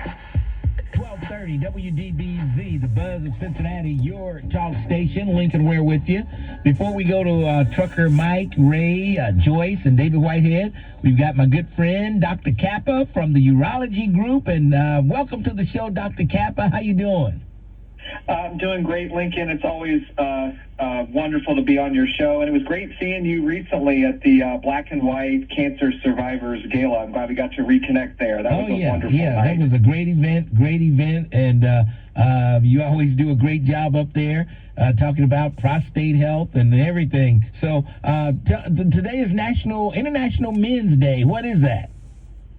1230 WDBZ, the Buzz of Cincinnati, your talk station. Lincoln Ware with you. Before we go to Trucker Mike, Ray, Joyce, and David Whitehead, we've got my good friend, Dr. Kappa from the Urology Group. And welcome to the show, Dr. Kappa. How you doing? I'm doing great, Lincoln. It's always wonderful to be on your show, and it was great seeing you recently at the Black and White Cancer Survivors Gala. I'm glad we got to reconnect there. That was a wonderful night. That was a great event, and you always do a great job up there talking about prostate health and everything. So today is International Men's Day. What is that?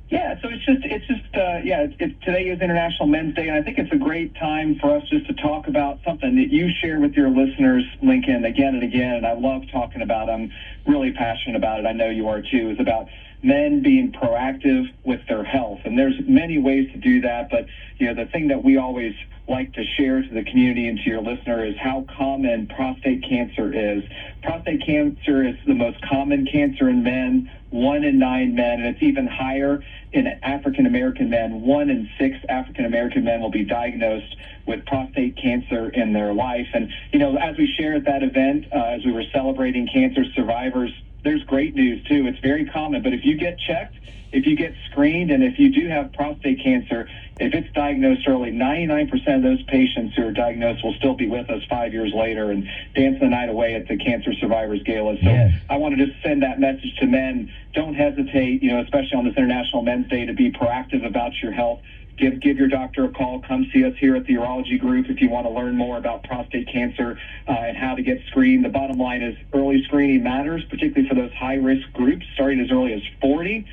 Yeah, so today is International Men's Day, and I think it's a great time for us just to talk about something that you share with your listeners, Lincoln, again and again, and I love talking about it. I'm really passionate about it. I know you are too. It's about men being proactive with their health, and there's many ways to do that, but the thing that we always like to share to the community and to your listener is how common prostate cancer is. Prostate cancer is the most common cancer in men, 1 in 9 men, and it's even higher in African American men. 1 in 6 African American men will be diagnosed with prostate cancer in their life. And, as we shared at that event, as we were celebrating cancer survivors, there's great news too. It's very common, but if you get checked, if you get screened, and if you do have prostate cancer, if it's diagnosed early, 99% of those patients who are diagnosed will still be with us 5 years later and dance the night away at the Cancer Survivors Gala. So yes. I want to just send that message to men. Don't hesitate, especially on this International Men's Day, to be proactive about your health. Give your doctor a call. Come see us here at the Urology Group if you want to learn more about prostate cancer and how to get screened. The bottom line is early screening matters, particularly for those high-risk groups, starting as early as 40,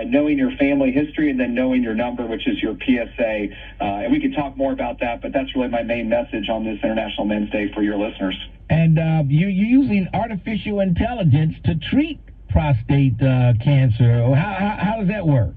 knowing your family history, and then knowing your number, which is your PSA. And we could talk more about that, but that's really my main message on this International Men's Day for your listeners. And you're using artificial intelligence to treat prostate cancer. How does that work?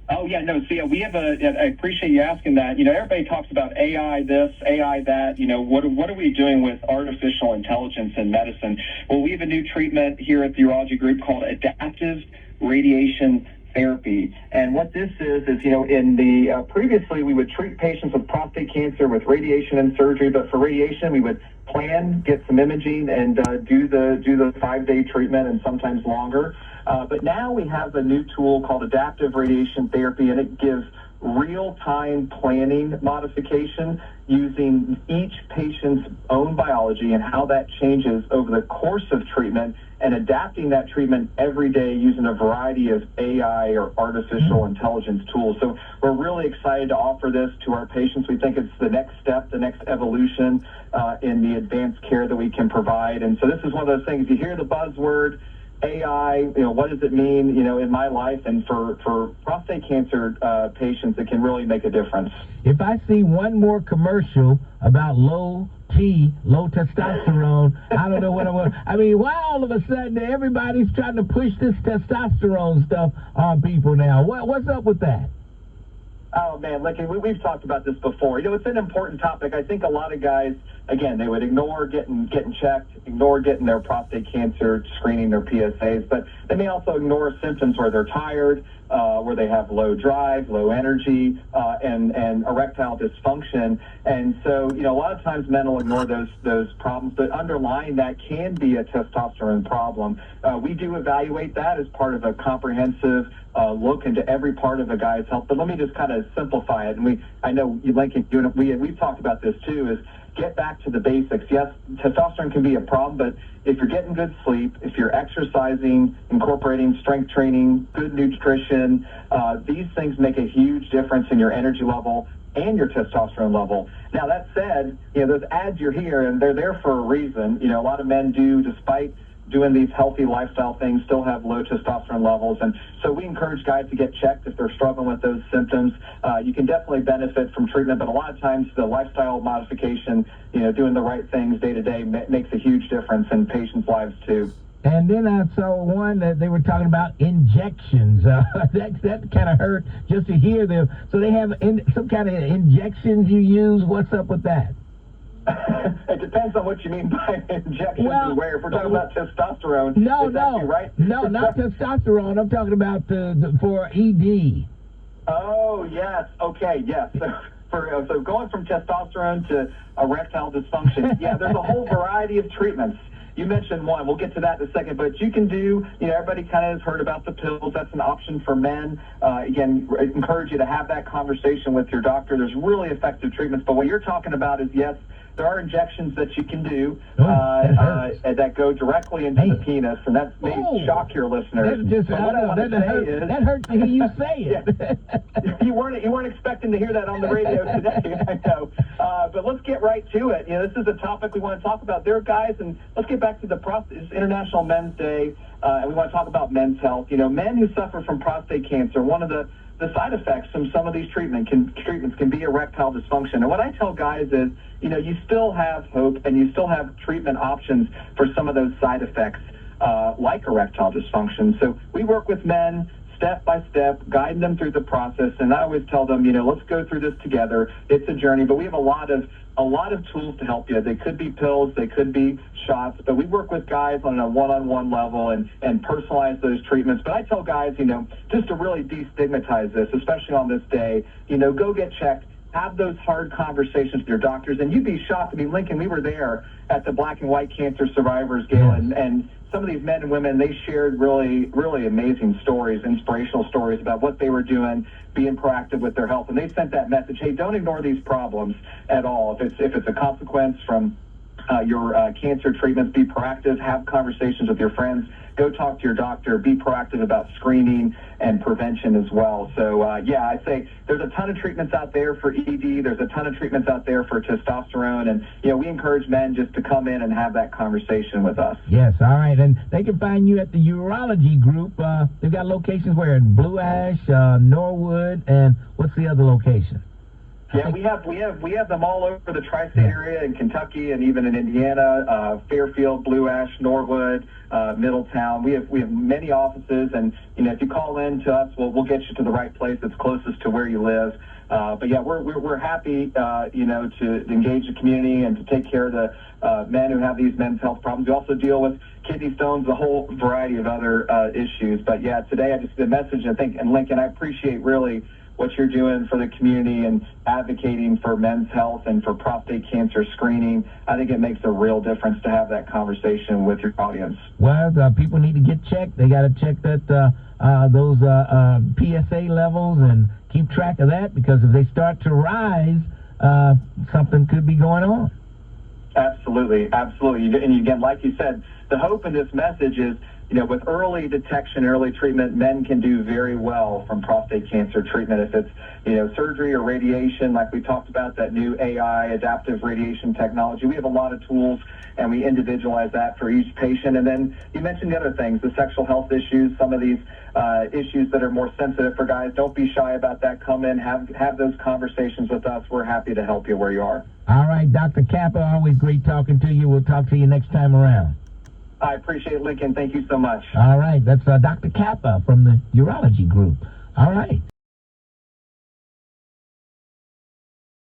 Oh, yeah, no, so we have I appreciate you asking that. Everybody talks about AI this, AI that. What are we doing with artificial intelligence in medicine? Well, we have a new treatment here at the Urology Group called adaptive radiation therapy. And what this is in the previously we would treat patients with prostate cancer with radiation and surgery, but for radiation we would plan, get some imaging, and do the 5-day treatment and sometimes longer. But now we have a new tool called adaptive radiation therapy, and it gives real-time planning modification using each patient's own biology and how that changes over the course of treatment, and adapting that treatment every day using a variety of AI or artificial intelligence tools. So we're really excited to offer this to our patients. We think it's the next step, the next evolution in the advanced care that we can provide. And so this is one of those things, you hear the buzzword AI, what does it mean, in my life? And for prostate cancer patients, it can really make a difference. If I see one more commercial about low testosterone, I don't know what I want. I mean, why all of a sudden everybody's trying to push this testosterone stuff on people now? What's up with that? Oh, man, Lincoln, we've talked about this before. It's an important topic. I think a lot of guys, again, they would ignore getting checked, ignore getting their prostate cancer screening, their PSAs, but they may also ignore symptoms where they're tired, where they have low drive, low energy, and erectile dysfunction. And so, a lot of times men will ignore those problems, but underlying that can be a testosterone problem. We do evaluate that as part of a comprehensive look into every part of a guy's health. But let me just kind of simplify it. And I know, Lincoln, we've talked about this too, is get back to the basics. Yes, testosterone can be a problem, but if you're getting good sleep, if you're exercising, incorporating strength training, good nutrition, these things make a huge difference in your energy level and your testosterone level. Now, that said, those ads you're here, and they're there for a reason. A lot of men do, despite doing these healthy lifestyle things, still have low testosterone levels. And so we encourage guys to get checked if they're struggling with those symptoms. You can definitely benefit from treatment, but a lot of times the lifestyle modification, doing the right things day to day makes a huge difference in patients' lives too. And then I saw one that they were talking about injections. That kind of hurt just to hear them. So they have some kind of injections you use. What's up with that? It depends on what you mean by injections. Well, and where. If we're talking about testosterone, no, right? No, not testosterone. I'm talking about for ED. Oh, yes. Okay, yes. So going from testosterone to erectile dysfunction, yeah, there's a whole variety of treatments. You mentioned one. We'll get to that in a second. But you can do, everybody kind of has heard about the pills. That's an option for men. Again, I encourage you to have that conversation with your doctor. There's really effective treatments. But what you're talking about is, yes, there are injections that you can do that go directly into the penis, and that may shock your listeners. That hurts to hear you say it. You weren't expecting to hear that on the radio today, I know. But let's get right to it. This is a topic we want to talk about. There are guys, and let's get back to the prostate. It's International Men's Day, and we want to talk about men's health. Men who suffer from prostate cancer, one of the side effects from some of these treatments can be erectile dysfunction. And what I tell guys is, you still have hope and you still have treatment options for some of those side effects, like erectile dysfunction. So we work with men step by step, guide them through the process. And I always tell them, let's go through this together. It's a journey, but we have a lot of tools to help you. They could be pills, they could be shots, but we work with guys on a one-on-one level and personalize those treatments. But I tell guys, just to really destigmatize this, especially on this day, go get checked. Have those hard conversations with your doctors, and you'd be shocked. Lincoln, we were there at the Black and White Cancer Survivors Gala, and some of these men and women, they shared really, really amazing stories, inspirational stories about what they were doing, being proactive with their health. And they sent that message, hey, don't ignore these problems at all. If it's a consequence from your cancer treatments, be proactive, have conversations with your friends, go talk to your doctor, be proactive about screening and prevention as well. So, I'd say there's a ton of treatments out there for ED. There's a ton of treatments out there for testosterone. And, we encourage men just to come in and have that conversation with us. Yes, all right. And they can find you at the urology group. They've got locations where? Blue Ash, Norwood, and what's the other location? Yeah, we have them all over the tri-state area in Kentucky and even in Indiana, Fairfield, Blue Ash, Norwood, Middletown. We have many offices, and if you call in to us, we'll get you to the right place that's closest to where you live. But yeah, we're happy to engage the community and to take care of the men who have these men's health problems. We also deal with kidney stones, a whole variety of other issues. But yeah, today I just the message, and Lincoln, I appreciate really what you're doing for the community and advocating for men's health and for prostate cancer screening. I think it makes a real difference to have that conversation with your audience. Well, people need to get checked. They got to check that those PSA levels and keep track of that, because if they start to rise, something could be going on. Absolutely. And again, like you said, the hope in this message is, with early detection, early treatment, men can do very well from prostate cancer treatment. If it's, surgery or radiation, like we talked about, that new AI, adaptive radiation technology, we have a lot of tools, and we individualize that for each patient. And then you mentioned the other things, the sexual health issues, some of these issues that are more sensitive for guys. Don't be shy about that. Come in, have those conversations with us. We're happy to help you where you are. All right, Dr. Kappa, always great talking to you. We'll talk to you next time around. I appreciate it, Lincoln. Thank you so much. All right. That's Dr. Kappa from the urology group. All right.